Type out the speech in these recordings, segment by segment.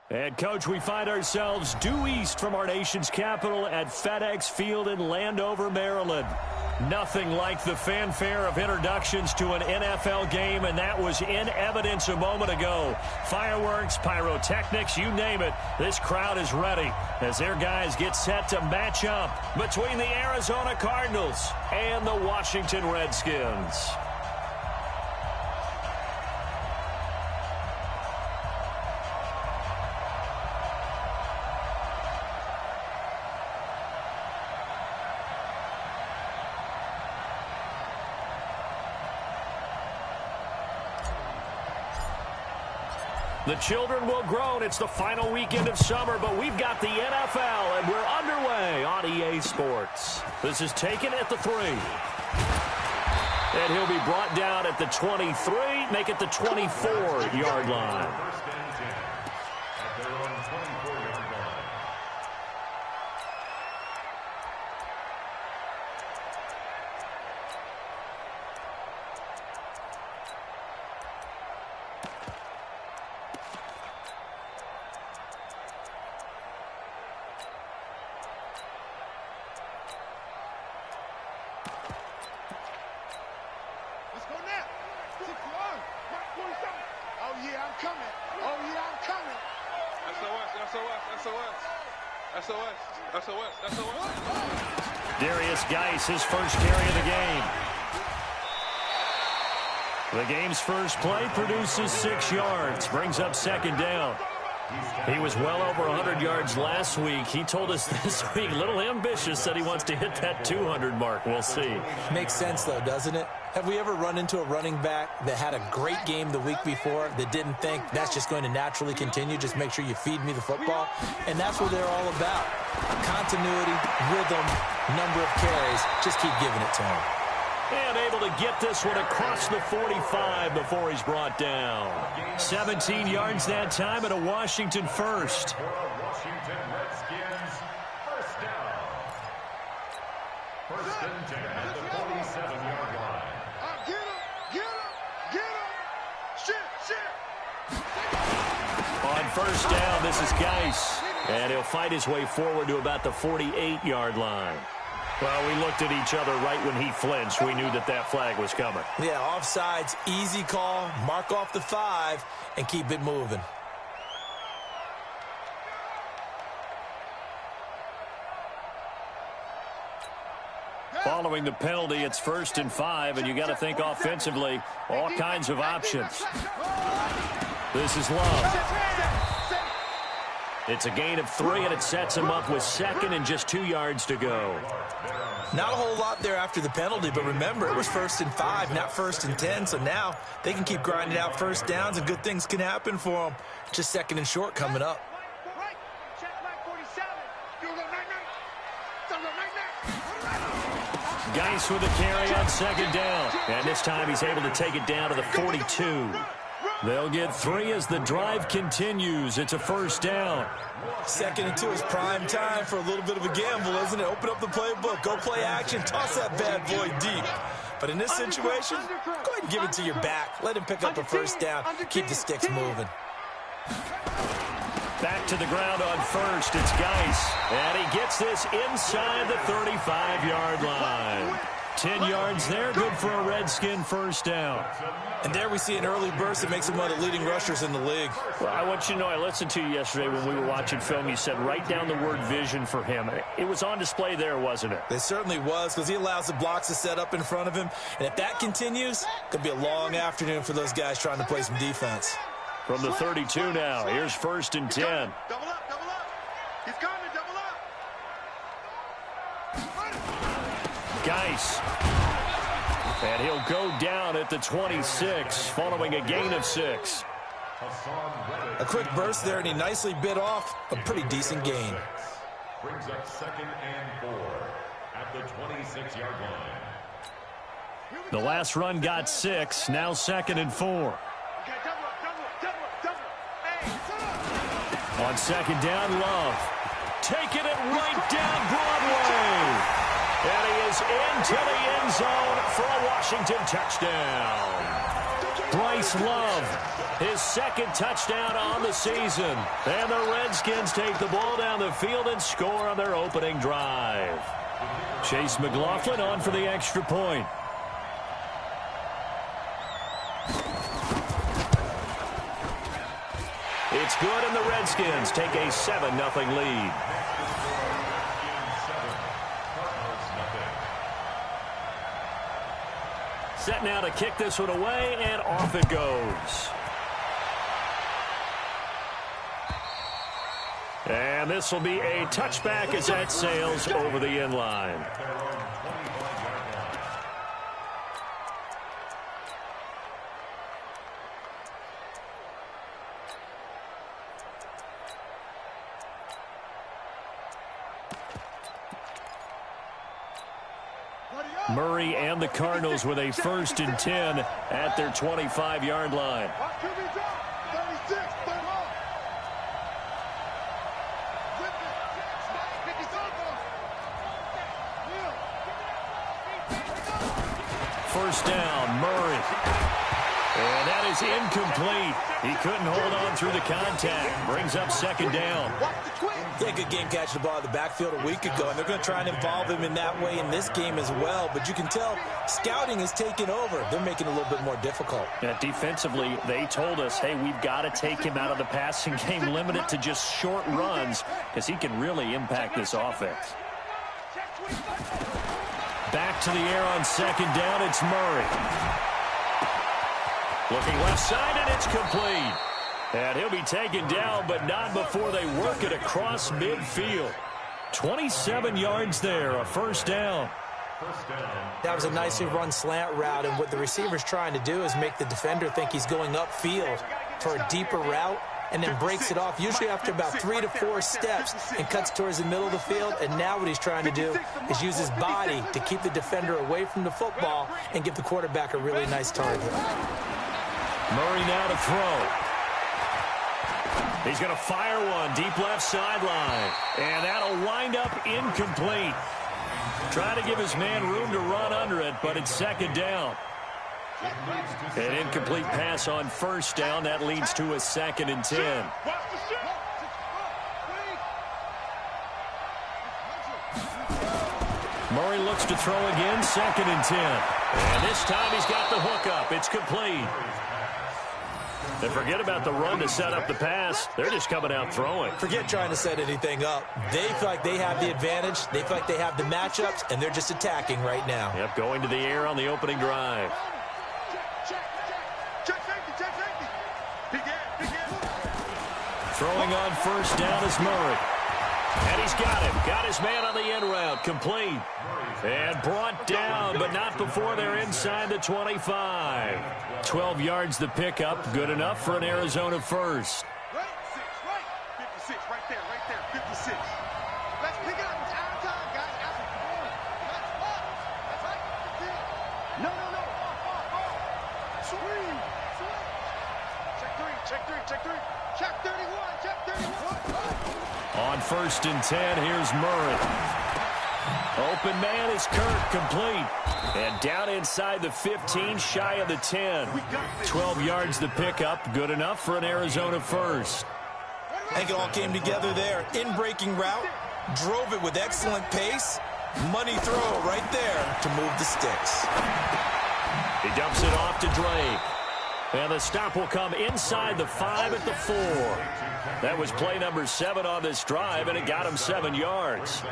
And, Coach, we find ourselves due east from our nation's capital at FedEx Field in Landover, Maryland. Nothing like the fanfare of introductions to an NFL game, and that was in evidence a moment ago. Fireworks, pyrotechnics, you name it. This crowd is ready as their guys get set to match up between the Arizona Cardinals and the Washington Redskins. The children will groan. It's the final weekend of summer, but we've got the NFL, and we're underway on EA Sports. This is taken at the 3. And he'll be brought down at the 23, make it the 24-yard line. His first carry of the game. The game's first play produces 6 yards, brings up second down. He was well over 100 yards last week. He told us this week, a little ambitious, said he wants to hit that 200 mark. We'll see. Makes sense, though, doesn't it? Have we ever run into a running back that had a great game the week before that didn't think that's just going to naturally continue? Just make sure you feed me the football. And that's what they're all about. Continuity, rhythm, number of carries. Just keep giving it to him. And able to get this one across the 45 before he's brought down. 17 yards that time and a Washington first. Washington Redskins first down. First and 10 at the 47-yard line. Get him. Shit. On first down, this is Geis. And he'll fight his way forward to about the 48-yard line. Well, we looked at each other right when he flinched. We knew that that flag was coming. Yeah, offsides, easy call. Mark off the 5 and keep it moving. Following the penalty, it's first and 5, and you got to think offensively, all kinds of options. This is Love. It's a gain of 3, and it sets him up with second and just 2 yards to go. Not a whole lot there after the penalty, but remember, it was first and 5, not first and 10, so now they can keep grinding out first downs, and good things can happen for them. Just second and short coming up. Geis with a carry on second down, and this time he's able to take it down to the 42. They'll get 3 as the drive continues. It's a first down. Second and 2 is prime time for a little bit of a gamble, isn't it? Open up the playbook, go play action, toss that bad boy deep. But in this situation, go ahead and give it to your back. Let him pick up a first down. Keep the sticks moving. Back to the ground on first. It's Geis. And he gets this inside the 35-yard line. 10 yards there, good for a Redskin first down. And there we see an early burst that makes him one of the leading rushers in the league. Well, I want you to know, I listened to you yesterday when we were watching film. You said write down the word vision for him. It was on display there, wasn't it? It certainly was, because he allows the blocks to set up in front of him. And if that continues, it could be a long afternoon for those guys trying to play some defense. From the 32 now, here's first and 10. Double up. He's coming, double up. Geis. And he'll go down at the 26, following a gain of 6. A quick burst there, and he nicely bit off a pretty decent gain. Brings up second and 4 at the 26-yard line. The last run got 6, now second and 4. On second down, Love. Taking it right down Broadway. And he is into the end zone for a Washington touchdown. Bryce Love, his second touchdown on the season. And the Redskins take the ball down the field and score on their opening drive. Chase McLaughlin on for the extra point. It's good, and the Redskins take a 7-0 lead. Set now to kick this one away, and off it goes. And this will be a touchback as that sails over the end line. Murray and the Cardinals with a 1st and 10 at their 25-yard line. First down, Murray. And that is incomplete. He couldn't hold on through the contact. Brings up 2nd down. Yeah, good game catching the ball in the backfield a week ago, and they're going to try and involve him in that way in this game as well. But you can tell scouting is taking over. They're making it a little bit more difficult. Yeah, defensively, they told us, hey, we've got to take him out of the passing game, limit it to just short runs, because he can really impact this offense. Back to the air on 2nd down, it's Murray. Looking left side, and it's complete. And he'll be taken down, but not before they work it across midfield. 27 yards there, a 1st down. That was a nicely run slant route, and what the receiver's trying to do is make the defender think he's going upfield for a deeper route, and then breaks it off, usually after about 3 to 4 steps, and cuts towards the middle of the field. And now what he's trying to do is use his body to keep the defender away from the football and give the quarterback a really nice target. Murray now to throw. He's going to fire one deep left sideline. And that'll wind up incomplete. Trying to give his man room to run under it, but it's 2nd down. An incomplete pass on 1st down. That leads to a 2nd and 10. Murray looks to throw again, 2nd and 10. And this time he's got the hook up. It's complete. And forget about the run to set up the pass. They're just coming out throwing. Forget trying to set anything up. They feel like they have the advantage. They feel like they have the matchups, and they're just attacking right now. Yep, going to the air on the opening drive. Throwing on 1st down is Murray. And he's got him. Got his man on the end route. Complete. And brought down, but not before they're inside the 25. 12 yards the pickup. Good enough for an Arizona 1st. Right, 56, right there, 56. Let's pick it up. It's out of time, guys. That's right. No. Swing. Check 3. Check 31. On 1st and 10, here's Murray. Open man is Kirk, complete. And down inside the 15, shy of the 10. 12 yards the pickup, good enough for an Arizona 1st. I think it all came together there. In-breaking route, drove it with excellent pace. Money throw right there to move the sticks. He dumps it off to Drake. And the stop will come inside the 5 at the 4. That was play number 7 on this drive, and it got him 7 yards.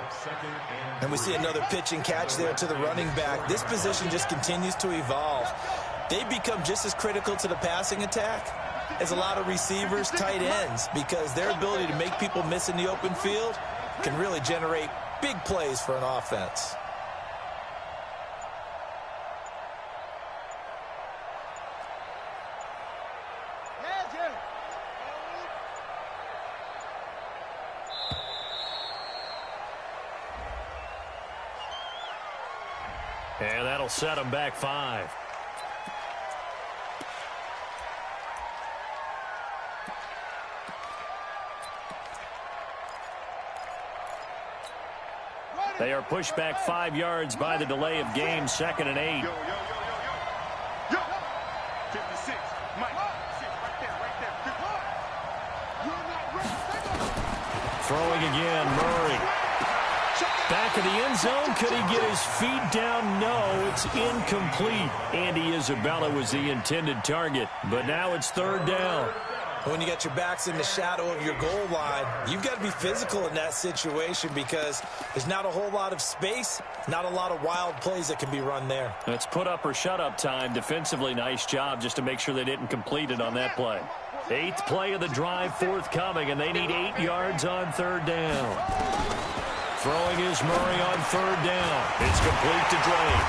And we see another pitch and catch there to the running back. This position just continues to evolve. They become just as critical to the passing attack as a lot of receivers, tight ends, because their ability to make people miss in the open field can really generate big plays for an offense. And that'll set him back 5. They are pushed back 5 yards by the delay of game, 2nd and 8. Yo. 56. Throwing again, Murray. Back of the end zone. Could he get his feet down? No, it's incomplete. Andy Isabella was the intended target, but now it's third down. When you got your backs in the shadow of your goal line, you've got to be physical in that situation because there's not a whole lot of space, not a lot of wild plays that can be run there. It's put up or shut up time. Defensively, nice job just to make sure they didn't complete it on that play. 8th play of the drive forthcoming, and they need 8 yards on third down. Throwing is Murray on third down. It's complete to Drake.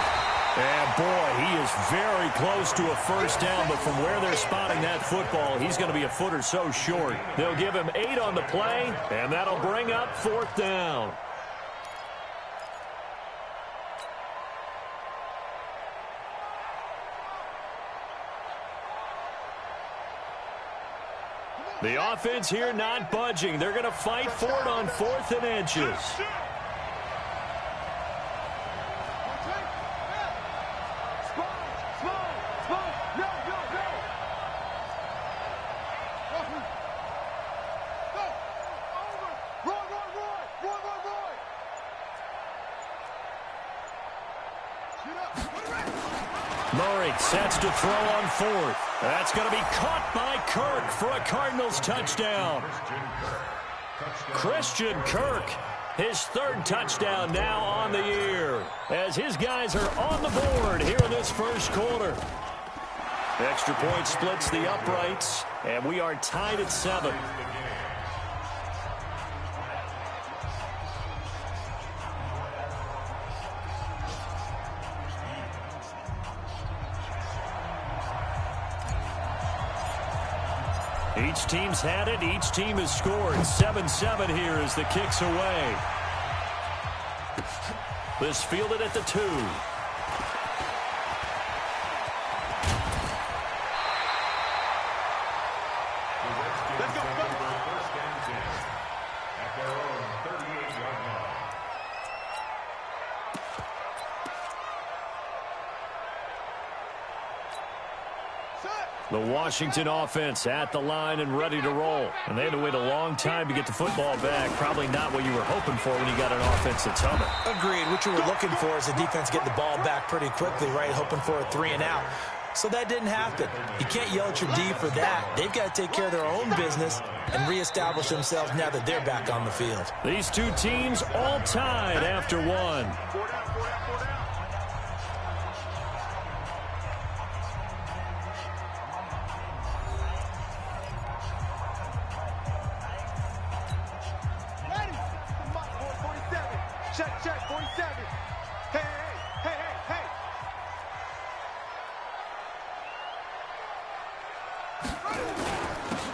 And, boy, he is very close to a first down, but from where they're spotting that football, he's going to be a foot or so short. They'll give him 8 on the play, and that'll bring up 4th down. The offense here not budging. They're going to fight for it on 4th and inches. Murray sets to throw on 4th. That's going to be caught by Kirk for a Cardinals touchdown. Christian Kirk, his 3rd touchdown now on the year, as his guys are on the board here in this first quarter. Extra point splits the uprights, and we are tied at 7. Each team's had it. Each team has scored. 7-7 here as the kick's away. This fielded at the 2. Let's go. First and 10 at their own 38-yard line. The Washington offense at the line and ready to roll. And they had to wait a long time to get the football back. Probably not what you were hoping for when you got an offense that's humming. Agreed. What you were looking for is the defense getting the ball back pretty quickly, right? Hoping for a 3 and out. So that didn't happen. You can't yell at your D for that. They've got to take care of their own business and reestablish themselves now that they're back on the field. These two teams all tied after 1. Check, 47. Hey.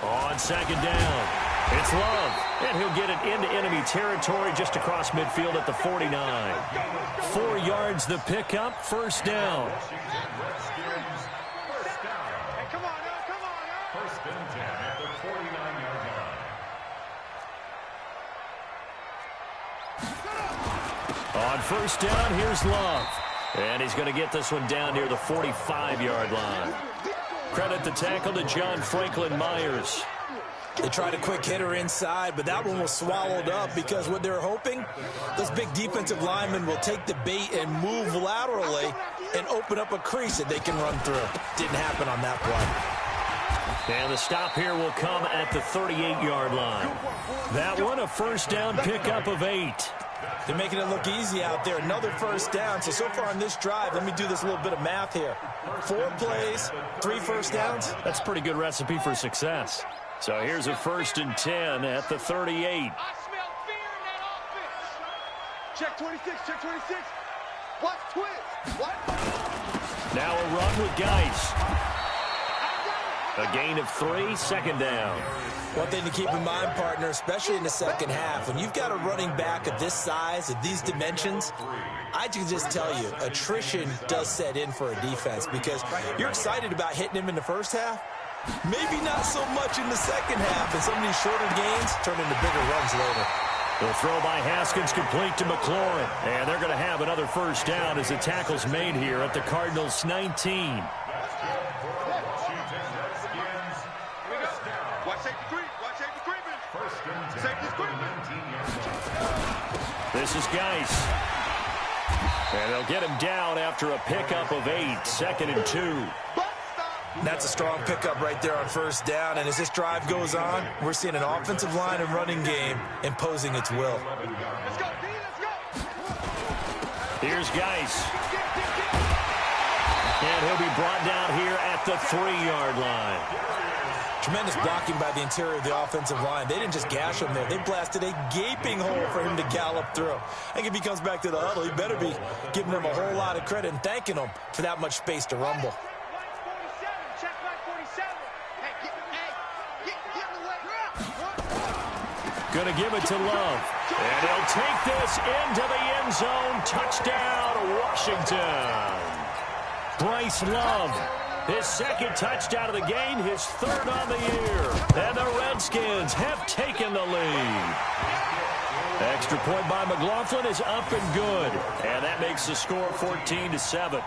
On 2nd down, it's Love, and he'll get it into enemy territory just across midfield at the 49. 4 yards the pickup, first down. Hey, come on now. First and 10 at the 49-yard line. On first down, here's Love. And he's going to get this one down near the 45-yard line. Credit the tackle to John Franklin Myers. They tried a quick hitter inside, but that one was swallowed up because what they're hoping, those big defensive linemen will take the bait and move laterally and open up a crease that they can run through. Didn't happen on that play. And the stop here will come at the 38-yard line. That one, a first down pickup of 8. They're making it look easy out there. Another first down. So far on this drive, let me do this little bit of math here. 4 plays, 3 first downs. That's a pretty good recipe for success. So here's a 1st and 10 at the 38. I smell fear in that offense. Check 26. Watch twist. What? Now a run with Geis. A gain of 3, 2nd down. One thing to keep in mind, partner, especially in the second half, when you've got a running back of this size, of these dimensions, I can just tell you, attrition does set in for a defense because you're excited about hitting him in the first half. Maybe not so much in the second half, and some of these shorter gains turn into bigger runs later. The throw by Haskins complete to McLaurin, and they're going to have another first down as the tackle's made here at the Cardinals' 19. First and 10 Safety's at quick. the 19-yard line. This is Geis. And they'll get him down after a pickup of 8, 2nd and 2. That's a strong pickup right there on first down. And as this drive goes on, we're seeing an offensive line and running game imposing its will. Let's go, D, let's go. Here's Geis. And he'll be brought down here at the 3-yard line. Tremendous blocking by the interior of the offensive line. They didn't just gash him there. They blasted a gaping hole for him to gallop through. I think if he comes back to the huddle, he better be giving them a whole lot of credit and thanking them for that much space to rumble. Check back 47. Hey, get in the way. Going to give it to Love. And he'll take this into the end zone. Touchdown, Washington. Bryce Love. His 2nd touchdown of the game, his 3rd on the year. And the Redskins have taken the lead. Extra point by McLaughlin is up and good. And that makes the score 14-7.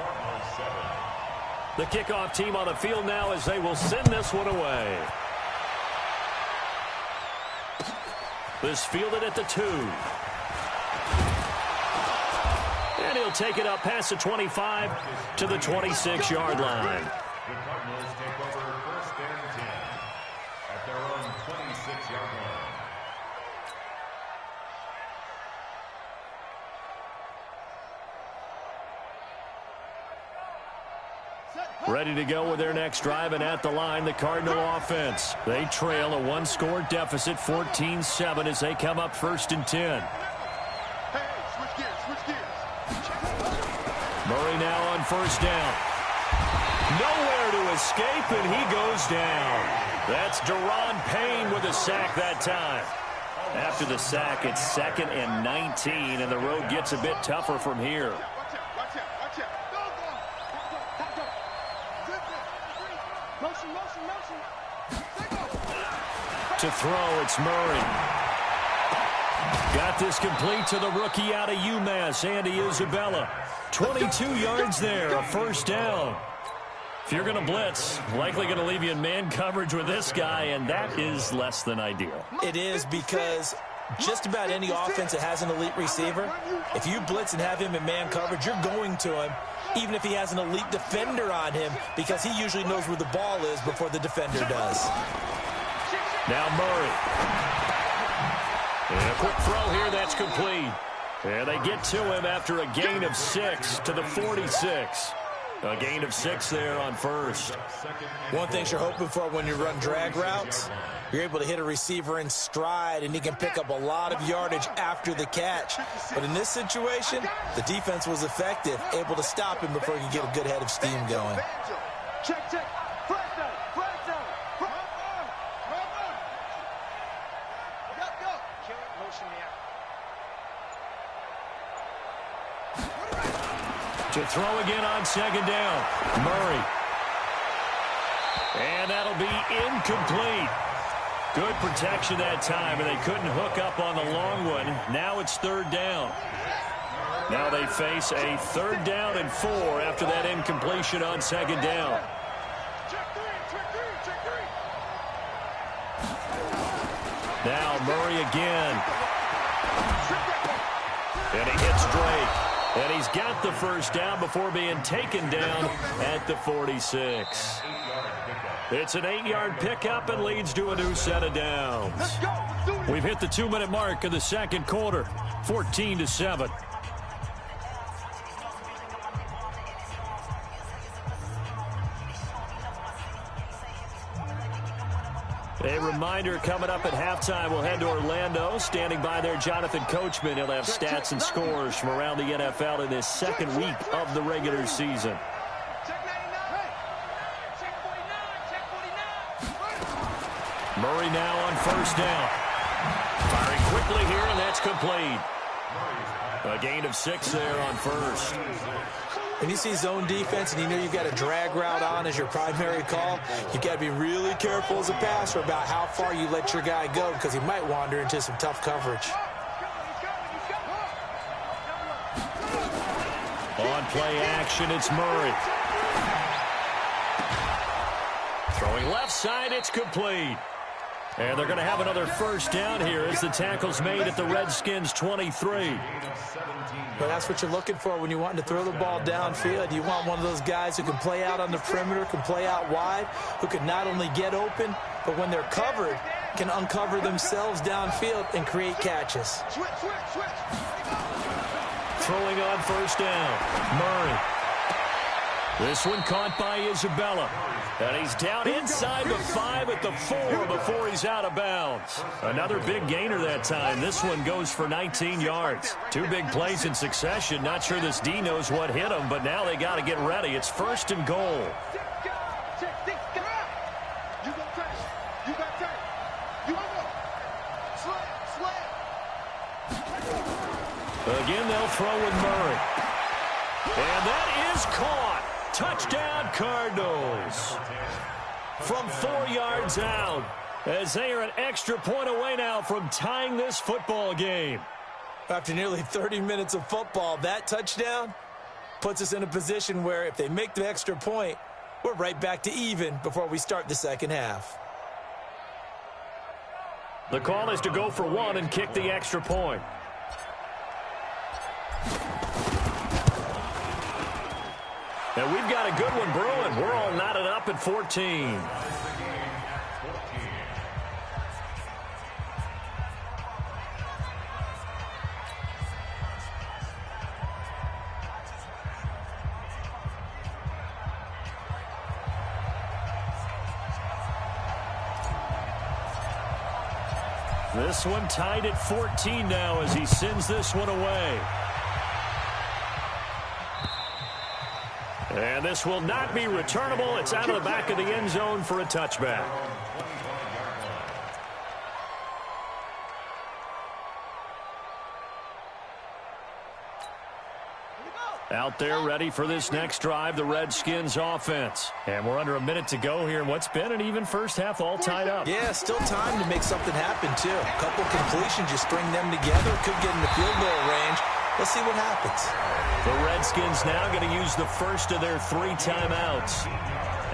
The kickoff team on the field now as they will send this one away. This fielded at the 2. And he'll take it up past the 25 to the 26-yard line. The Cardinals take over first and 10 at their own 26-yard line. Ready to go with their next drive, and at the line, the Cardinal offense. They trail a 1-score deficit, 14-7, as they come up 1st and 10. Hey, switch gears. Murray now on 1st down. Nowhere to escape, and he goes down. That's Deron Payne with a sack that time. After the sack, it's 2nd and 19, and the road gets a bit tougher from here. Watch out. Motion. To throw, it's Murray. Got this complete to the rookie out of UMass, Andy Isabella. 22 yards there, a 1st down. If you're going to blitz, likely going to leave you in man coverage with this guy, and that is less than ideal. It is, because just about any offense that has an elite receiver, if you blitz and have him in man coverage, you're going to him, even if he has an elite defender on him, because he usually knows where the ball is before the defender does. Now Murray. And a quick throw here, that's complete. And they get to him after a gain of 6 to the 46. A gain of 6 there on 1st. One thing you're hoping for when you run drag routes, you're able to hit a receiver in stride, and he can pick up a lot of yardage after the catch. But in this situation, the defense was effective, able to stop him before he could get a good head of steam going. Check. Flag down. Go. Kill it, motion me out. To throw again on 2nd down. Murray. And that'll be incomplete. Good protection that time, and they couldn't hook up on the long one. Now it's 3rd down. Now they face a 3rd down and 4 after that incompletion on 2nd down. Check three. Now Murray again. And he hits Drake. And he's got the 1st down before being taken down at the 46. It's an 8-yard pickup and leads to a new set of downs. We've hit the 2-minute mark of the 2nd quarter, 14-7. A reminder, coming up at halftime, we'll head to Orlando. Standing by there, Jonathan Coachman. He'll have stats and scores from around the NFL in this 2nd week of the regular season. Murray now on 1st down. Firing quickly here, and that's complete. A gain of 6 there on 1st. When you see zone defense and you know you've got a drag route on as your primary call, you've got to be really careful as a passer about how far you let your guy go, because he might wander into some tough coverage. On play action, it's Murray. Throwing left side, it's complete. And they're going to have another first down here as the tackle's made at the Redskins' 23. Well, that's what you're looking for when you want to throw the ball downfield. You want one of those guys who can play out on the perimeter, can play out wide, who can not only get open, but when they're covered, can uncover themselves downfield and create catches. Throwing on first down, Murray. This one caught by Isabella. And he's down inside the 5 at the 4 before he's out of bounds. Another big gainer that time. This one goes for 19 yards. 2 big plays in succession. Not sure this D knows what hit him, but now they got to get ready. It's first and goal. Again, they'll throw with Murray. And that is caught. Touchdown, Cardinals. From 4 yards out, as they are an extra point away now from tying this football game. After nearly 30 minutes of football, that touchdown puts us in a position where if they make the extra point, we're right back to even before we start the second half. The call is to go for 1 and kick the extra point. And we've got a good one brewing. We're all knotted up at 14. This one tied at 14 now as he sends this one away. And this will not be returnable. It's out of the back of the end zone for a touchback. Out there ready for this next drive, the Redskins offense. And we're under a minute to go here in what's been an even first half, all tied up. Yeah, still time to make something happen, too. A couple completions, you string them together, could get in the field goal range. Let's see what happens. The Redskins now going to use the first of their 3 timeouts,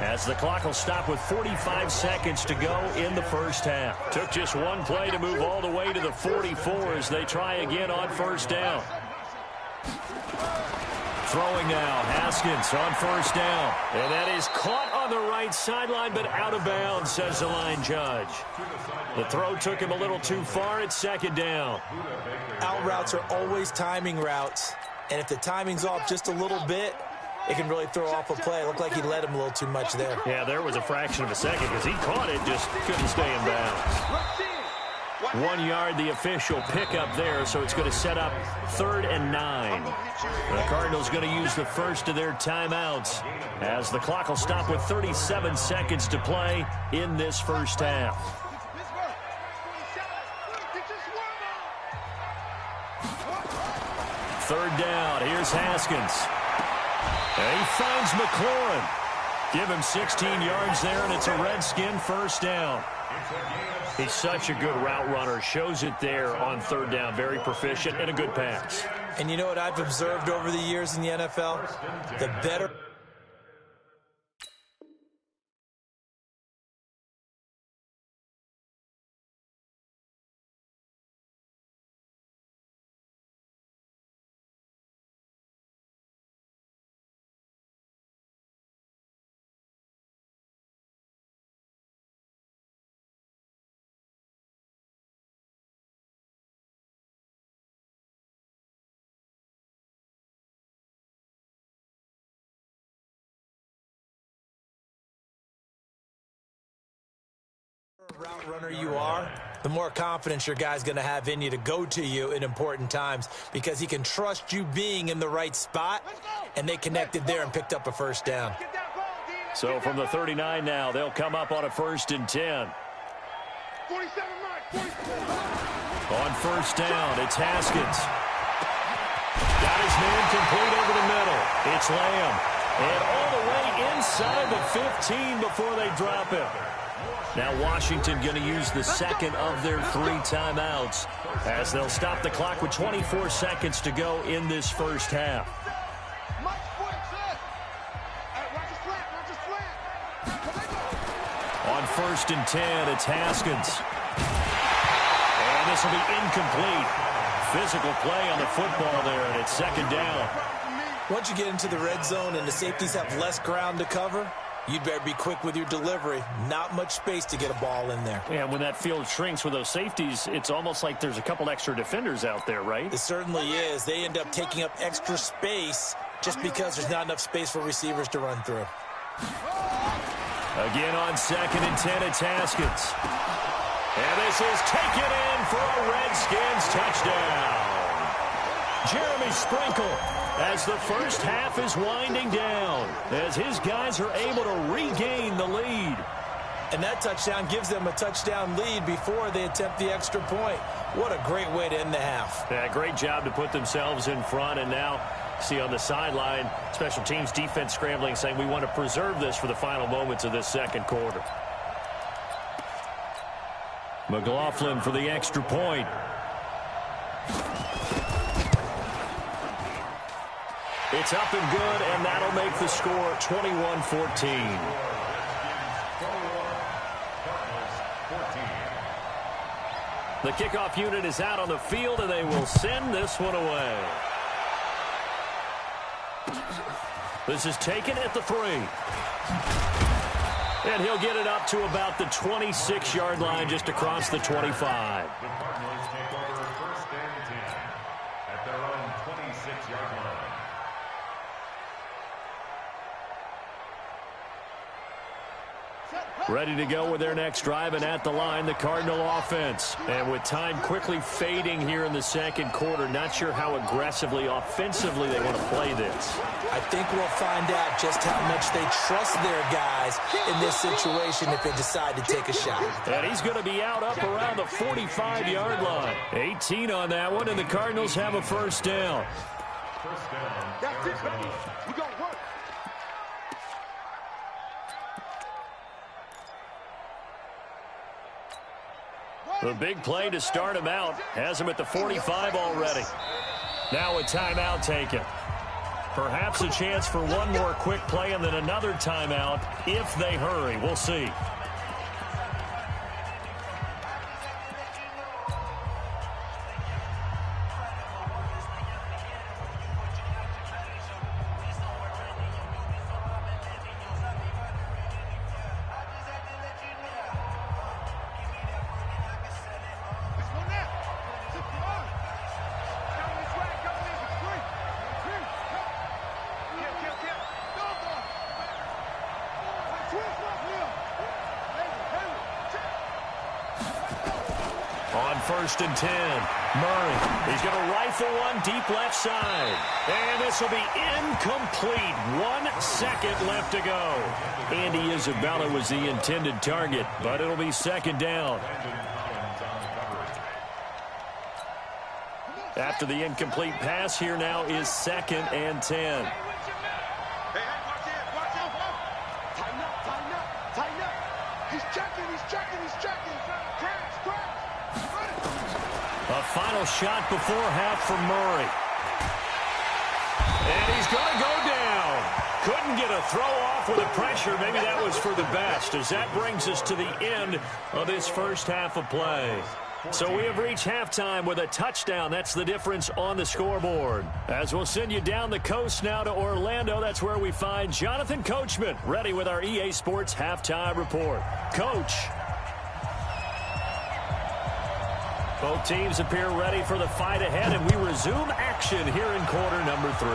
as the clock will stop with 45 seconds to go in the first half. Took just one play to move all the way to the 44 as they try again on first down. Throwing now, Haskins on first down. And that is caught on the right sideline, but out of bounds, says the line judge. The throw took him a little too far at second down. Out routes are always timing routes. And if the timing's off just a little bit, it can really throw off a play. It looked like he led him a little too much there. Yeah, there was a fraction of a second because he caught it, just couldn't stay in bounds. 1 yard, the official pickup there, so it's going to set up 3rd and 9. The Cardinals going to use the first of their timeouts as the clock will stop with 37 seconds to play in this first half. Third down, here's Haskins. And he finds McLaurin. Give him 16 yards there, and it's a Redskin first down. He's such a good route runner. Shows it there on third down. Very proficient and a good pass. And you know what I've observed over the years in the NFL? The better... route runner you are, the more confidence your guy's going to have in you to go to you in important times because he can trust you being in the right spot, and they connected there and picked up a first down. So from the 39 now, they'll come up on a 1st and 10. On first down, it's Haskins. Got his man complete over the middle. It's Lamb. And all the way inside the 15 before they drop him. Now Washington going to use the second of their 3 timeouts as they'll stop the clock with 24 seconds to go in this first half. On first and 10. It's Haskins. And this will be incomplete. Physical play on the football there, and it's second down. Once you get into the red zone and the safeties have less ground to cover, you'd better be quick with your delivery. Not much space to get a ball in there. And when that field shrinks with those safeties, it's almost like there's a couple extra defenders out there, right? It certainly is. They end up taking up extra space just because there's not enough space for receivers to run through. Again on second and 10, it's Haskins. And this is taken in for a Redskins touchdown. Jeremy Sprinkle, as the first half is winding down, as his guys are able to regain the lead. And that touchdown gives them a touchdown lead before they attempt the extra point. What a great way to end the half. Yeah, great job to put themselves in front, and now see on the sideline, special teams defense scrambling, saying we want to preserve this for the final moments of this second quarter. McLaughlin for the extra point. It's up and good, and that'll make the score 21-14. The kickoff unit is out on the field, and they will send this one away. This is taken at the 3. And he'll get it up to about the 26-yard line, just across the 25. The Cardinals take over first and 10 at their own 26-yard line. Ready to go with their next drive, and at the line, the Cardinal offense. And with time quickly fading here in the second quarter, not sure how aggressively, offensively they want to play this. I think we'll find out just how much they trust their guys in this situation if they decide to take a shot. And he's going to be out up around the 45-yard line. 18 on that one, and the Cardinals have a first down. First down. That's it, baby. We got work. The big play to start him out has him at the 45 already. Now a timeout taken. Perhaps a chance for one more quick play and then another timeout if they hurry. We'll see. First and 10. Murray. He's going to rifle one deep left side. And this will be incomplete. 1 second left to go. Andy Isabella was the intended target, but it'll be second down. After the incomplete pass, here now is second and 10. Hey, watch out. Tighten up. He's checking. Crash. A final shot before half from Murray. And he's going to go down. Couldn't get a throw off with the pressure. Maybe that was for the best, as that brings us to the end of this first half of play. So we have reached halftime with a touchdown. That's the difference on the scoreboard. As we'll send you down the coast now to Orlando, that's where we find Jonathan Coachman, ready with our EA Sports halftime report. Coach. Both teams appear ready for the fight ahead, and we resume action here in quarter number 3.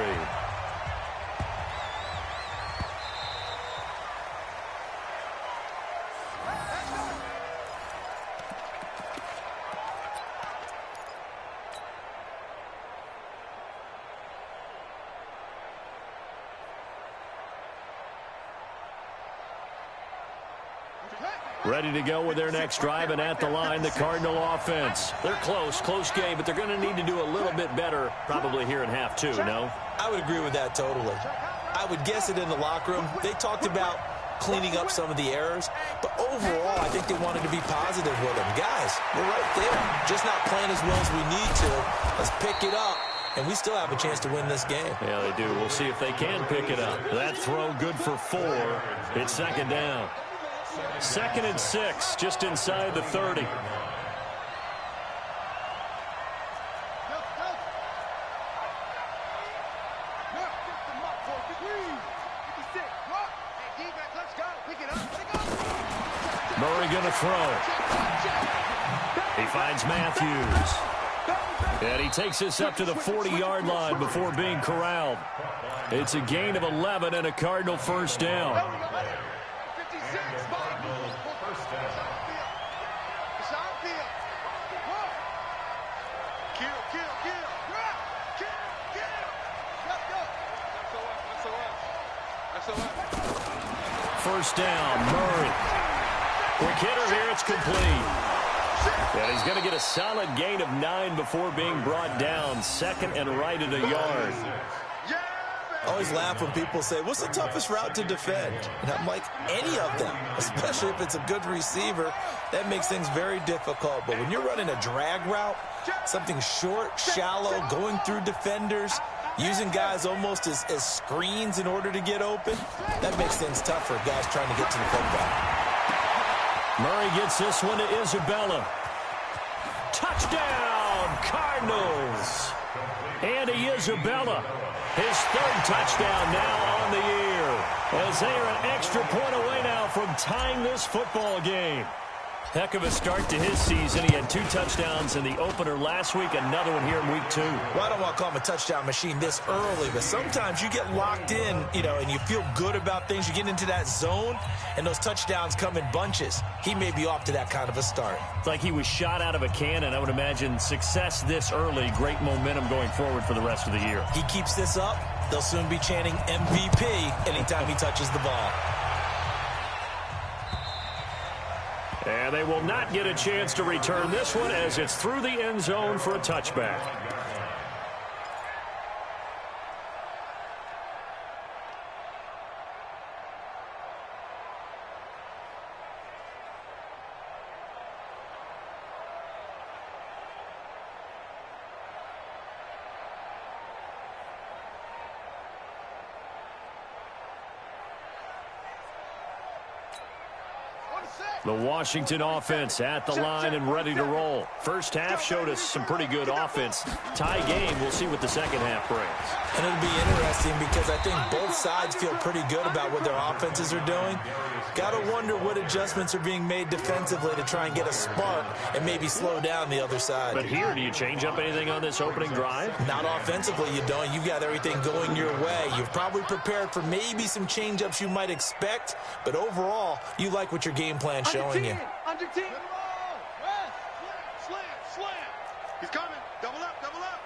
Ready to go with their next drive, and at the line, the Cardinal offense. They're close game, but they're going to need to do a little bit better probably here in half 2, no? I would agree with that totally. I would guess it in the locker room. They talked about cleaning up some of the errors, but overall, I think they wanted to be positive with them. Guys, we're right there. Just not playing as well as we need to. Let's pick it up. And we still have a chance to win this game. Yeah, they do. We'll see if they can pick it up. That throw good for 4. It's second down. 2nd and 6, just inside the 30. Murray going to throw. He finds Matthews. And he takes us up to the 40-yard line before being corralled. It's a gain of 11 and a Cardinal first down. First down, Murray. Quick hitter here, it's complete. And he's going to get a solid gain of 9 before being brought down. 2nd and right at a yard. I always laugh when people say, what's the toughest route to defend? And I'm like, any of them, especially if it's a good receiver. That makes things very difficult. But when you're running a drag route, something short, shallow, going through defenders, using guys almost as screens in order to get open, that makes things tough for guys trying to get to the football. Murray gets this one to Isabella. Touchdown, Cardinals. Andy Isabella, his 3rd touchdown now on the year, as they are an extra point away now from tying this football game. Heck of a start to his season. He had 2 touchdowns in the opener last week, another one here in week 2. Well, I don't want to call him a touchdown machine this early, but sometimes you get locked in, and you feel good about things. You get into that zone, and those touchdowns come in bunches. He may be off to that kind of a start. It's like he was shot out of a cannon. I would imagine success this early, great momentum going forward for the rest of the year. He keeps this up, they'll soon be chanting MVP anytime he touches the ball. And they will not get a chance to return this one as it's through the end zone for a touchback. The Washington offense at the line and ready to roll. First half showed us some pretty good offense. Tie game, we'll see what the second half brings. And it'll be interesting because I think both sides feel pretty good about what their offenses are doing. Got to wonder what adjustments are being made defensively to try and get a spark and maybe slow down the other side. But here, do you change up anything on this opening drive? Not offensively, you don't. You've got everything going your way. You've probably prepared for maybe some change-ups you might expect, but overall, you like what your game plan showing you. Under 10. Slam, slam. He's coming. Double up, double up.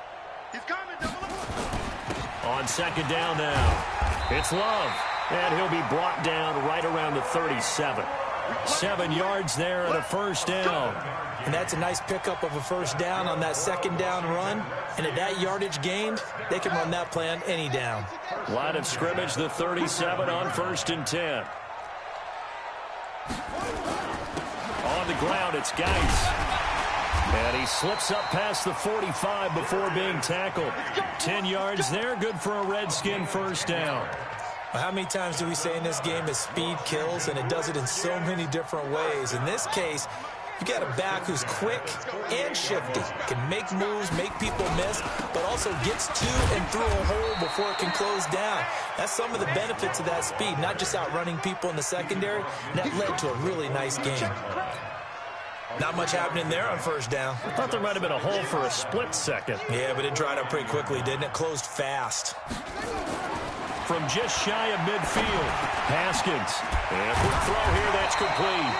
He's coming, double up. On second down now, it's Love. And he'll be brought down right around the 37. 7 yards there and a first down. And that's a nice pickup of a first down on that second down run. And at that yardage gained, they can run that play on any down. Line of scrimmage, the 37 on 1st and 10. On the ground, it's Geis. And he slips up past the 45 before being tackled. 10 yards there, good for a Redskin first down. How many times do we say in this game that speed kills, and it does it in so many different ways? In this case, you got a back who's quick and shifty, can make moves, make people miss, but also gets to and through a hole before it can close down. That's some of the benefits of that speed, not just outrunning people in the secondary, and that led to a really nice game. Not much happening there on first down. I thought there might have been a hole for a split second. Yeah, but it dried up pretty quickly, didn't it? Closed fast. From just shy of midfield, Haskins. And a quick throw here, that's complete.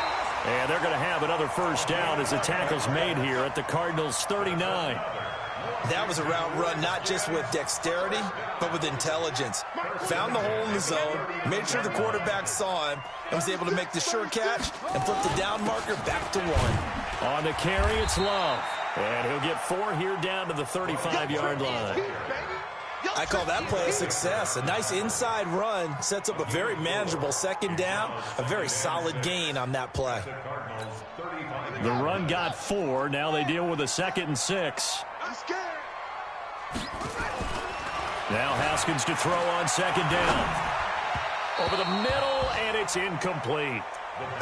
And they're going to have another first down as the tackle's made here at the Cardinals' 39. That was a route run not just with dexterity, but with intelligence. Found the hole in the zone, made sure the quarterback saw him, and was able to make the sure catch and flip the down marker back to 1. On the carry, it's Love. And he'll get 4 here down to the 35-yard line. I call that play a success. A nice inside run sets up a very manageable second down, a very solid gain on that play. The run got 4. Now they deal with a 2nd and 6. Now Haskins to throw on second down. Over the middle, and it's incomplete.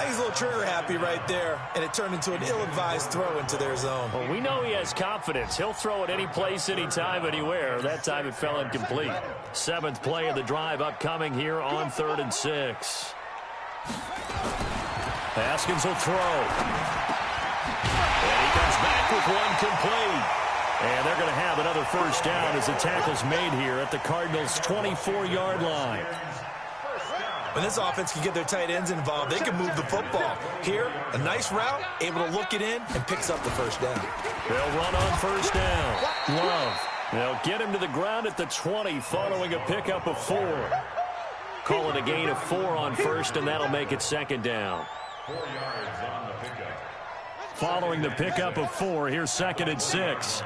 He's a little trigger happy right there, and it turned into an ill-advised throw into their zone. Well, we know he has confidence. He'll throw it any place, anytime, anywhere. That time it fell incomplete. 7th play of the drive upcoming here on 3rd and 6. Haskins will throw. And he comes back with one complete. And they're going to have another first down as the tackle's made here at the Cardinals' 24-yard line. When this offense can get their tight ends involved, they can move the football. Here, a nice route, able to look it in, and picks up the first down. They'll run on first down. Love. They'll get him to the ground at the 20 following a pickup of 4. Call it a gain of 4 on first, and that'll make it 2nd down. 4 yards on the pickup. Following the pickup of 4, here's 2nd and 6.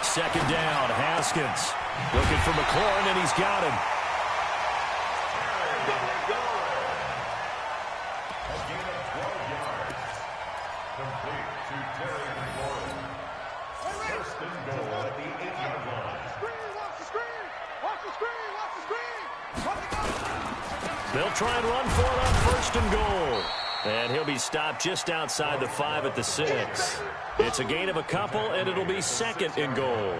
2nd down, Haskins. Looking for McLaurin, and he's got him. A gain of 12 yards. Complete to Terry McLaurin. 1st and goal at the 8-yard line. Watch the screen! Watch the screen! Watch the screen! Watch the screen! They'll try and run for it on 1st and goal. And he'll be stopped just outside the 5 at the 6. It's a gain of a couple, and it'll be 2nd and goal.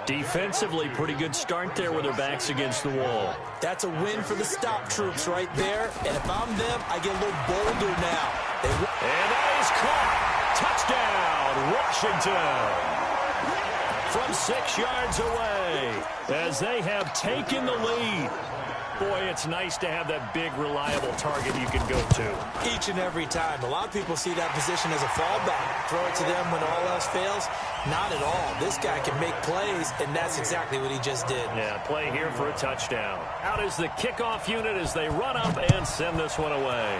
Defensively, pretty good start there with their backs against the wall. That's a win for the stop troops right there. And if I'm them, I get a little bolder now. And that is caught. Touchdown, Washington. From 6 yards away as they have taken the lead. Boy, it's nice to have that big, reliable target you can go to. Each and every time. A lot of people see that position as a fallback. Throw it to them when all else fails. Not at all. This guy can make plays, and that's exactly what he just did. Yeah, play here for a touchdown. Out is the kickoff unit as they run up and send this one away.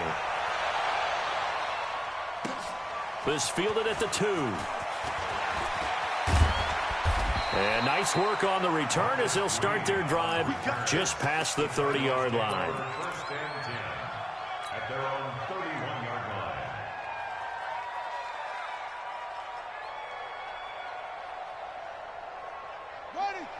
This fielded at the 2. And nice work on the return as they'll start their drive just past the 30-yard line. 1st and 10 at their own 31-yard line.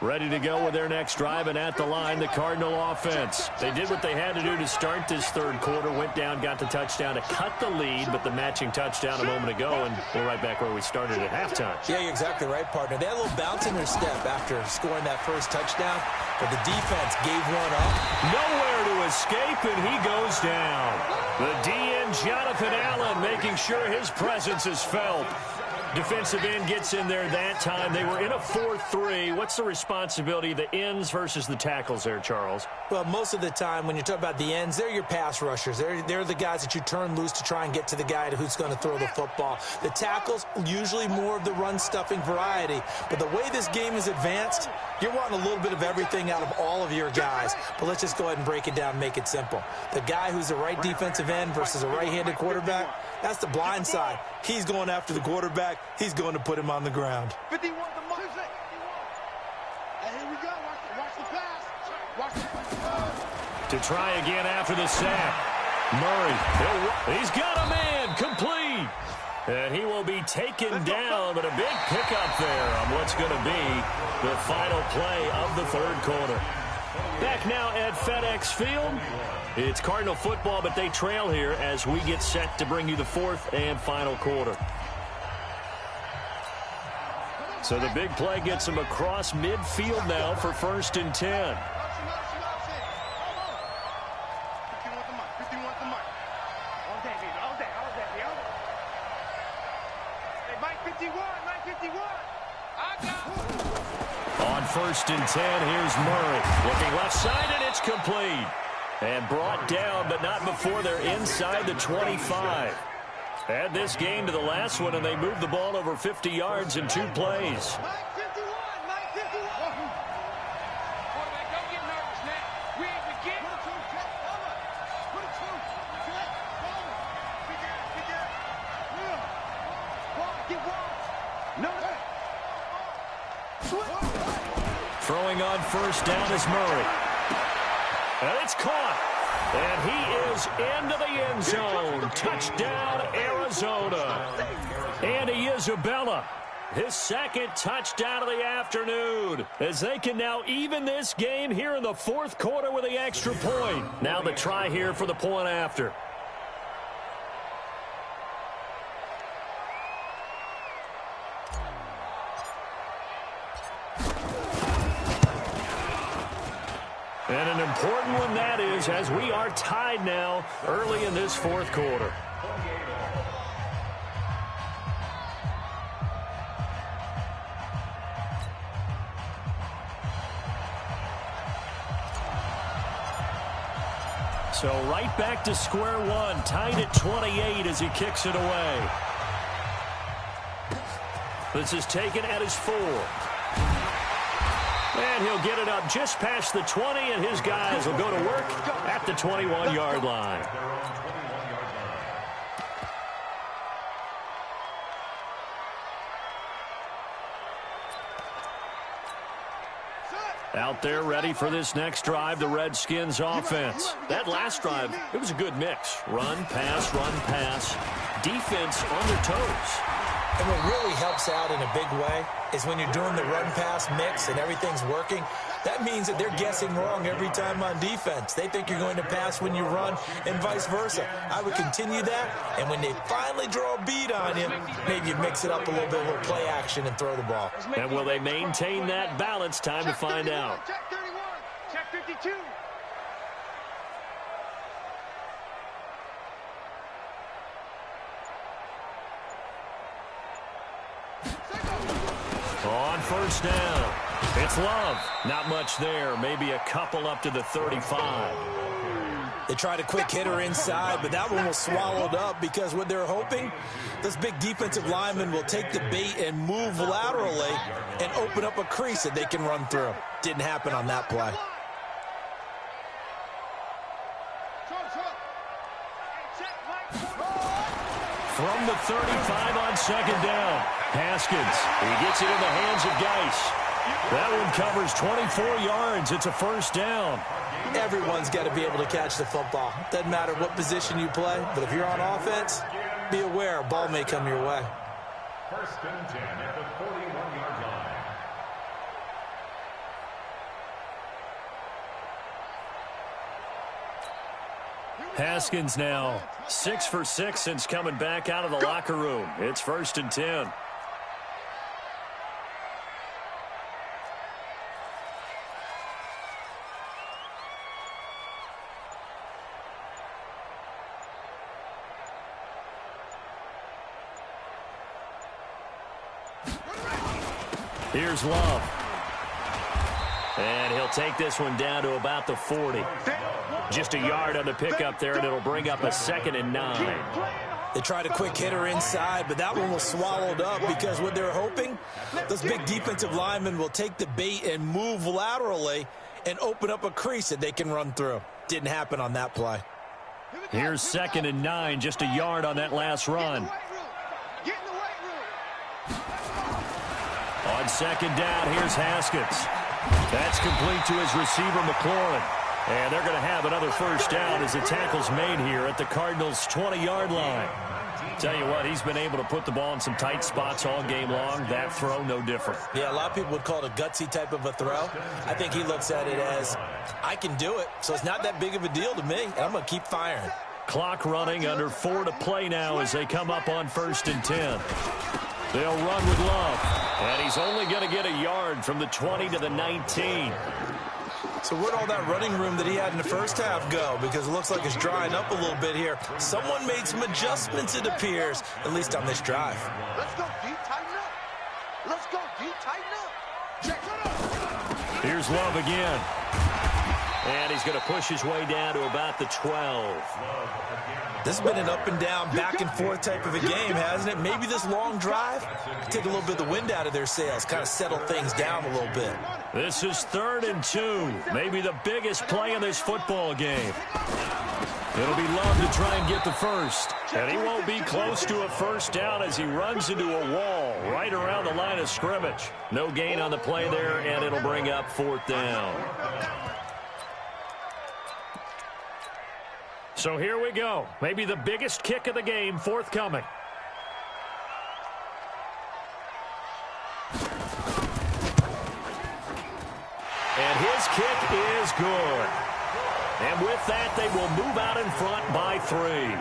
Ready to go with their next drive, and at the line, the Cardinal offense. They did what they had to do to start this 3rd quarter, went down, got the touchdown to cut the lead, but the matching touchdown a moment ago, and we're right back where we started at halftime. Yeah, you're exactly right, partner. They had a little bounce in their step after scoring that first touchdown, but the defense gave one up. Nowhere to escape, and he goes down. The DN, Jonathan Allen, making sure his presence is felt. Defensive end gets in there that time. They were in a 4-3. What's the responsibility of the ends versus the tackles there, Charles? Well, most of the time when you talk about the ends, they're your pass rushers. They're the guys that you turn loose to try and get to the guy who's going to throw the football. The tackles, usually more of the run-stuffing variety. But the way this game is advanced, you're wanting a little bit of everything out of all of your guys. But let's just go ahead and break it down and make it simple. The guy who's the right defensive end versus a right-handed quarterback, that's the blind side. He's going after the quarterback. He's going to put him on the ground. 51 to Mike. And here we go. Watch the pass. Watch the pass. To try again after the sack. Murray, he's got a man, complete. And he will be taken down, but a big pickup there on what's going to be the final play of the 3rd quarter. Back now at FedEx Field. It's Cardinal football, but they trail here as we get set to bring you the 4th and final quarter. So the big play gets them across midfield now for 1st and 10. 51. On 1st and 10, here's Murray. Looking left side, and it's complete. And brought down, but not before they're inside the 25. Add this game to the last one, and they moved the ball over 50 yards in 2 plays. Throwing on 1st down is Murray. And it's caught. And he is into the end zone. Touchdown, Arizona. Andy Isabella His second touchdown of the afternoon, as they can now even this game here in the fourth quarter with the extra point. Now the try here for the point after. And an important one that is, as we are tied now early in this fourth quarter. So right back to square one, tied at 28 as he kicks it away. This is taken at his 4. And he'll get it up just past the 20, and his guys will go to work at the 21-yard line. Out there ready for this next drive, the Redskins offense. That last drive, it was a good mix. Run, pass, defense on their toes. And what really helps out in a big way is when you're doing the run-pass mix and everything's working, that means that they're guessing wrong every time on defense. They think you're going to pass when you run and vice versa. I would continue that, and when they finally draw a beat on you, maybe you mix it up a little bit, a little play action, and throw the ball. And will they maintain that balance? Time to find out. Check 31. Check 52. On first down, it's Love. Not much there, maybe a couple up to the 35. They tried a quick hitter inside, but that one was swallowed up because what they're hoping, this big defensive lineman will take the bait and move laterally and open up a crease that they can run through. Didn't happen on that play. From the 35 on second down, Haskins. He gets it in the hands of Geis. That one covers 24 yards. It's a first down. Everyone's got to be able to catch the football. Doesn't matter what position you play, but if you're on offense, be aware a ball may come your way. First and 10 at the 41-yard line. Haskins now 6 for 6 since coming back out of the locker room. It's first and 10. Here's Love. And he'll take this one down to about the 40. Just a yard on the pickup there, and it'll bring up a 2nd and 9. They tried a quick hitter inside, but that one was swallowed up because what they're hoping, this big defensive lineman will take the bait and move laterally and open up a crease that they can run through. Didn't happen on that play. Here's 2nd and 9, just a yard on that last run. On second down, here's Haskins. That's complete to his receiver, McLaurin. And they're going to have another first down as the tackle's made here at the Cardinals' 20-yard line. Tell you what, he's been able to put the ball in some tight spots all game long. That throw, no different. Yeah, a lot of people would call it a gutsy type of a throw. I think he looks at it as, I can do it, so it's not that big of a deal to me, and I'm going to keep firing. Clock running, under 4 to play now as they come up on first and 10. They'll run with Love, and he's only going to get a yard from the 20 to the 19. So where'd all that running room that he had in the first half go? Because it looks like it's drying up a little bit here. Someone made some adjustments, it appears, at least on this drive. Let's go, D. Tighten up. Let's go, D. Tighten up. Check it up. Here's Love again. And he's going to push his way down to about the 12. This has been an up-and-down, back-and-forth type of a game, hasn't it? Maybe this long drive take a little bit of the wind out of their sails, kind of settle things down a little bit. This is 3rd and 2, maybe the biggest play in this football game. It'll be Love to try and get the first. And he won't be close to a first down as he runs into a wall right around the line of scrimmage. No gain on the play there, and it'll bring up 4th down. So here we go. Maybe the biggest kick of the game forthcoming. good. And with that, they will move out in front by 3.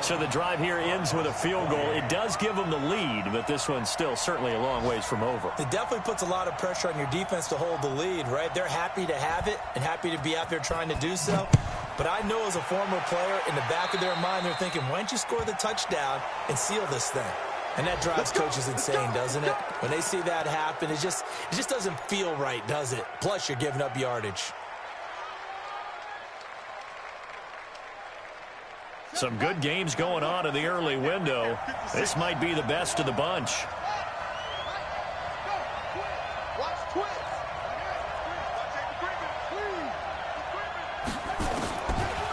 So the drive here ends with a field goal. It does give them the lead, but this one's still certainly a long ways from over. It definitely puts a lot of pressure on your defense to hold the lead, right? They're happy to have it and happy to be out there trying to do so. But I know as a former player, in the back of their mind, they're thinking, why don't you score the touchdown and seal this thing? And that drives coaches insane, doesn't it? When they see that happen, it just doesn't feel right, does it? Plus, you're giving up yardage. Some good games going on in the early window. This might be the best of the bunch.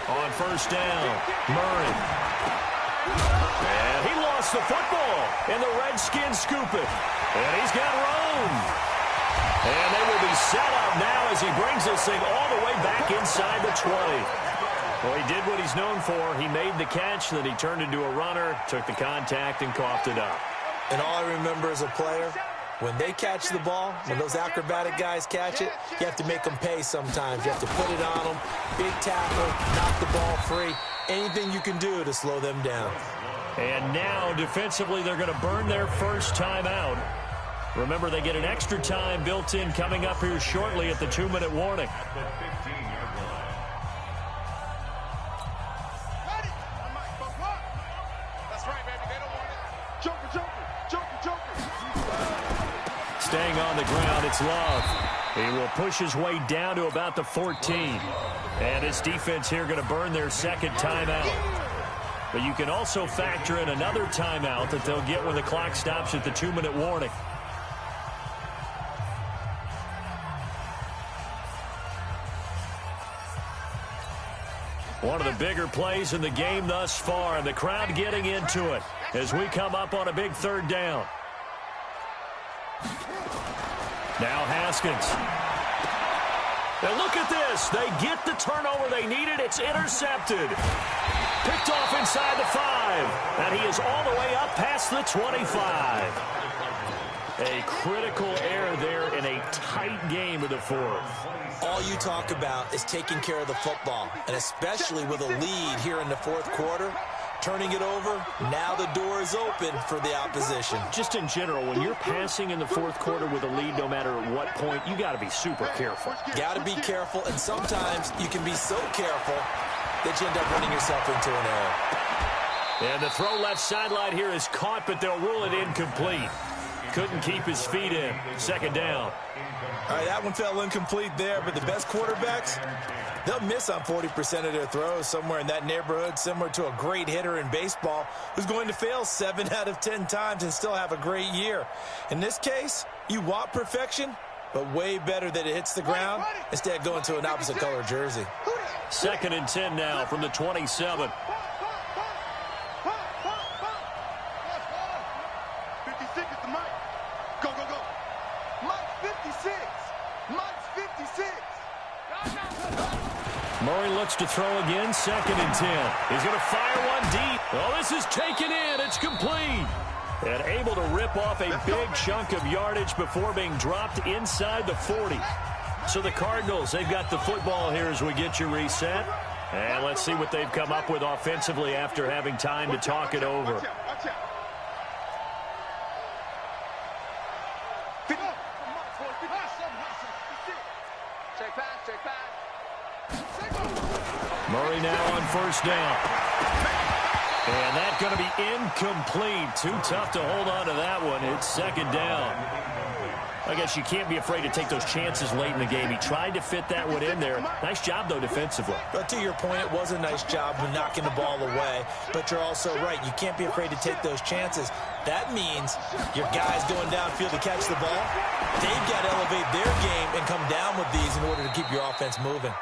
On first down, Murray. And he lost the football, and the Redskins scoop it. And he's got room. And they will be set up now as he brings this thing all the way back inside the 20. Well, he did what he's known for. He made the catch, then he turned into a runner, took the contact, and coughed it up. And all I remember as a player, when they catch the ball, when those acrobatic guys catch it, you have to make them pay sometimes. You have to put it on them, big tackle, knock the ball free, anything you can do to slow them down. And now, defensively, they're going to burn their first timeout. Remember, they get an extra time built in coming up here shortly at the 2-minute warning. Staying on the ground, it's Love. He will push his way down to about the 14. And his defense here going to burn their second timeout. But you can also factor in another timeout that they'll get when the clock stops at the 2-minute warning. One of the bigger plays in the game thus far, and the crowd getting into it as we come up on a big third down. Now Haskins. Now look at this. They get the turnover they needed. It's intercepted. Picked off inside the 5. And he is all the way up past the 25. A critical error there in a tight game of the 4th. All you talk about is taking care of the football, and especially with a lead here in the 4th quarter. Turning it over, now the door is open for the opposition. Just in general, when you're passing in the 4th quarter with a lead, no matter at what point, you got to be super careful. Got to be careful, and sometimes you can be so careful that you end up running yourself into an error. And the throw left sideline here is caught, but they'll rule it incomplete. Couldn't keep his feet in. Second down. All right, that one fell incomplete there, but the best quarterbacks, they'll miss on 40% of their throws, somewhere in that neighborhood, similar to a great hitter in baseball who's going to fail 7 out of 10 times and still have a great year. In this case, you want perfection, but way better that it hits the ground instead of going to an opposite color jersey. 2nd and 10 now from the 27. 56 is the mic. Go, go, go. Mike 56. Mike's 56. Murray looks to throw again, 2nd and 10. He's going to fire one deep. Oh, this is taken in. It's complete. And able to rip off a big chunk of yardage before being dropped inside the 40. So the Cardinals, they've got the football here as we get you reset. And let's see what they've come up with offensively after having time to talk it over. Watch out. Check pass. Murray now on first down. And that's going to be incomplete. Too tough to hold on to that one. It's 2nd down. I guess you can't be afraid to take those chances late in the game. He tried to fit that one in there. Nice job, though, defensively. But to your point, it was a nice job of knocking the ball away. But you're also right. You can't be afraid to take those chances. That means your guys going downfield to catch the ball, they've got to elevate their game and come down with these in order to keep your offense moving.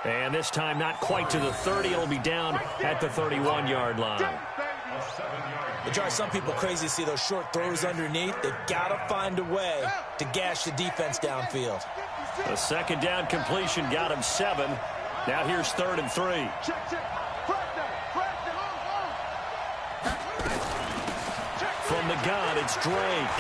And this time not quite to the 30. It'll be down at the 31-yard line. It drives some people crazy to see those short throws underneath. They've got to find a way to gash the defense downfield. The 2nd down completion got him 7. Now here's 3rd and 3. From the gun, it's Drake.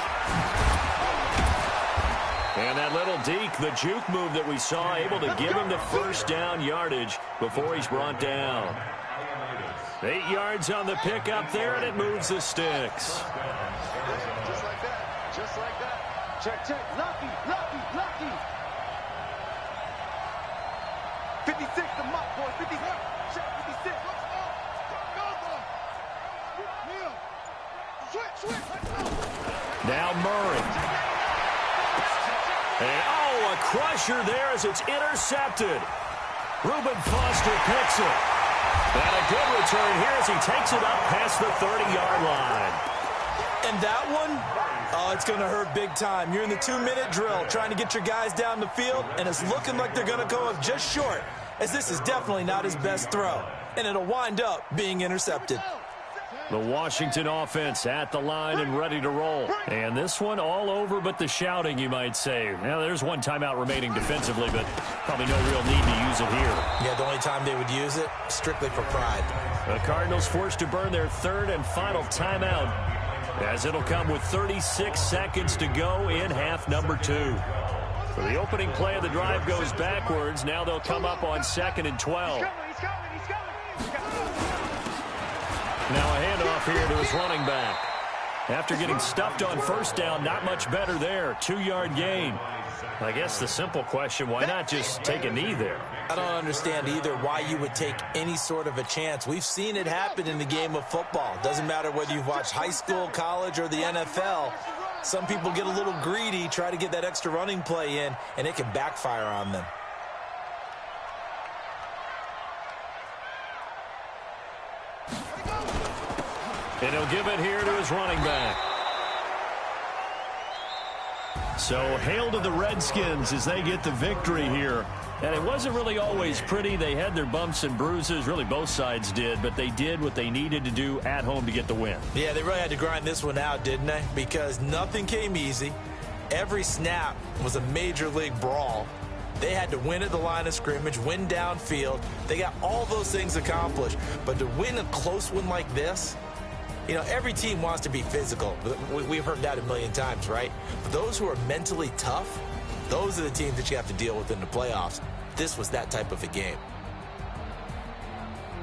And that little deke, the juke move that we saw, able to give him the first down yardage before he's brought down. 8 yards on the pickup there, and it moves the sticks. Just like that. Just like that. Check, check. Lucky, lucky, lucky. 56, the mock boy. 56. Check, 56. Now Murray. And oh, a crusher there as it's intercepted. Reuben Foster picks it. And a good return here as he takes it up past the 30-yard line. And that one, oh, it's going to hurt big time. You're in the 2-minute drill trying to get your guys down the field, and it's looking like they're going to go up just short, as this is definitely not his best throw. And it'll wind up being intercepted. The Washington offense at the line and ready to roll. And this one all over but the shouting, you might say. Now, there's one timeout remaining defensively, but probably no real need to use it here. Yeah, the only time they would use it, strictly for pride. The Cardinals forced to burn their third and final timeout, as it'll come with 36 seconds to go in half number 2. So the opening play of the drive goes backwards. Now they'll come up on 2nd and 12. Now a handoff here to his running back. After getting stuffed on first down, not much better there. 2-yard gain. I guess the simple question, why not just take a knee there? I don't understand either why you would take any sort of a chance. We've seen it happen in the game of football. Doesn't matter whether you've watched high school, college, or the NFL. Some people get a little greedy, try to get that extra running play in, and it can backfire on them. And he'll give it here to his running back. So hail to the Redskins as they get the victory here. And it wasn't really always pretty. They had their bumps and bruises. Really, both sides did. But they did what they needed to do at home to get the win. Yeah, they really had to grind this one out, didn't they? Because nothing came easy. Every snap was a major league brawl. They had to win at the line of scrimmage, win downfield. They got all those things accomplished. But to win a close one like this, you know, every team wants to be physical. We've heard that a million times, right? But those who are mentally tough, those are the teams that you have to deal with in the playoffs. This was that type of a game.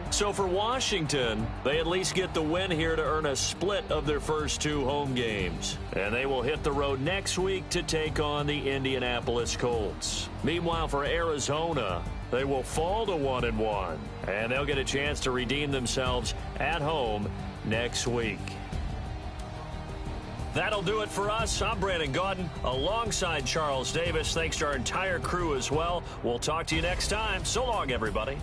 So for Washington, they at least get the win here to earn a split of their first 2 home games. And they will hit the road next week to take on the Indianapolis Colts. Meanwhile, for Arizona, they will fall to 1-1. And they'll get a chance to redeem themselves at home next week. That'll do it for us. I'm Brandon Gaudin alongside Charles Davis. Thanks to our entire crew as well. We'll talk to you next time. So long, everybody.